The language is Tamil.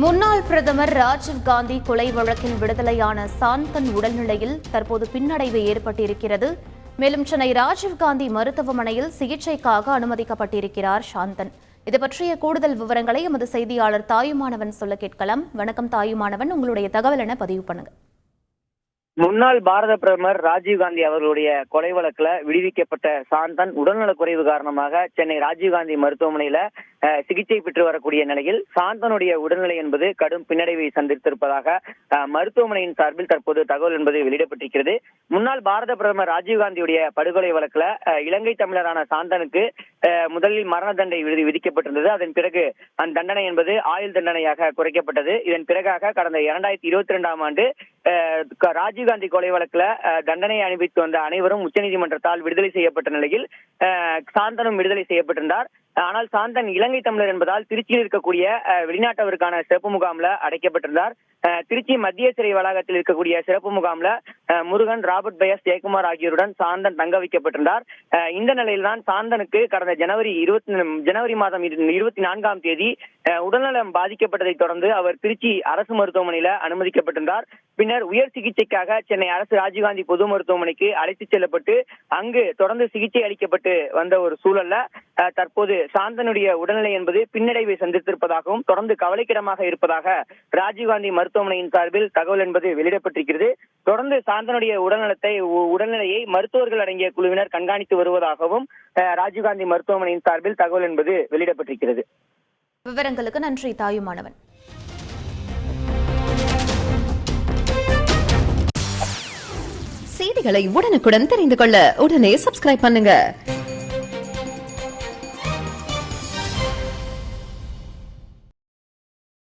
முன்னாள் பிரதமர் ராஜீவ் காந்தி கொலை வழக்கில் விடுதலையான சாந்தன் உடல்நிலையில் தற்போது பின்னடைவு ஏற்பட்டிருக்கிறது. மேலும் சென்னை ராஜீவ் காந்தி மருத்துவமனையில் சிகிச்சைக்காக அனுமதிக்கப்பட்டிருக்கிறார் சாந்தன். இது பற்றிய கூடுதல் விவரங்களை எமது செய்தியாளர் தாயுமானவன் சொல்ல கேட்கலாம். வணக்கம் தாயுமானவன், உங்களுடைய தகவல் என பதிவு பண்ணுங்க. முன்னாள் பாரத பிரதமர் ராஜீவ்காந்தி அவர்களுடைய கொலை வழக்குல விடுவிக்கப்பட்ட சாந்தன் உடல்நலக் குறைவு காரணமாக சென்னை ராஜீவ்காந்தி மருத்துவமனையில சிகிச்சை பெற்று வரக்கூடிய நிலையில் சாந்தனுடைய உடல்நிலை என்பது கடும் பின்னடைவை சந்தித்திருப்பதாக மருத்துவமனையின் சார்பில் தற்போது தகவல் என்பது வெளியிடப்பட்டிருக்கிறது. முன்னாள் பாரத பிரதமர் ராஜீவ்காந்தியுடைய படுகொலை வழக்குல இலங்கை தமிழரான சாந்தனுக்கு முதலில் மரண தண்டனை விதிக்கப்பட்டிருந்தது. அதன் பிறகு அந்த தண்டனை என்பது ஆயுள் தண்டனையாக குறைக்கப்பட்டது. இதன் பிறகாக கடந்த 2022ஆம் ஆண்டு ராஜீவ்காந்தி கொலை வழக்குல தண்டனை அனுபவித்து வந்த அனைவரும் உச்சநீதிமன்றத்தால் விடுதலை செய்யப்பட்ட நிலையில் சாந்தனும் விடுதலை செய்யப்பட்டிருந்தார். ஆனால் சாந்தன் இலங்கை தமிழர் என்பதால் திருச்சியில் இருக்கக்கூடிய வெளிநாட்டவருக்கான சிறப்பு முகாம்ல அடைக்கப்பட்டிருந்தார். திருச்சி மத்திய சிறை வளாகத்தில் இருக்கக்கூடிய சிறப்பு முகாம்ல முருகன், ராபர்ட் பயஸ், ஜெயக்குமார் ஆகியோருடன் சாந்தன் தங்க வைக்கப்பட்டிருந்தார். இந்த நிலையில்தான் சாந்தனுக்கு கடந்த ஜனவரி மாதம் 24ஆம் தேதி உடல்நலம் பாதிக்கப்பட்டதை தொடர்ந்து அவர் திருச்சி அரசு மருத்துவமனையில அனுமதிக்கப்பட்டிருந்தார். பின்னர் உயர் சிகிச்சைக்காக சென்னை அரசு ராஜீவ்காந்தி பொது மருத்துவமனைக்கு அழைத்துச் செல்லப்பட்டு அங்கு தொடர்ந்து சிகிச்சை அளிக்கப்பட்டு வந்த ஒரு சூழல்ல தற்போது சாந்தனுடைய உடல்நிலை என்பது பின்னடைவை சந்தித்திருப்பதாகவும் தொடர்ந்து கவலைக்கிடமாக இருப்பதாக ராஜீவ்காந்தி மருத்துவமனையின் சார்பில் தகவல் என்பது வெளியிடப்பட்டிருக்கிறது. தொடர்ந்து சாந்தனுடைய உடல்நிலையை மருத்துவர்கள் அடங்கிய குழுவினர் கண்காணித்து வருவதாகவும் ராஜீவ்காந்தி மருத்துவமனையின் சார்பில் தகவல் என்பது வெளியிடப்பட்டிருக்கிறது. விவரங்களுக்கு நன்றி தாயுமானவன். செய்திகளை உடனுக்குடன் தெரிந்து கொள்ள உடனே சப்ஸ்கிரைப் பண்ணுங்க.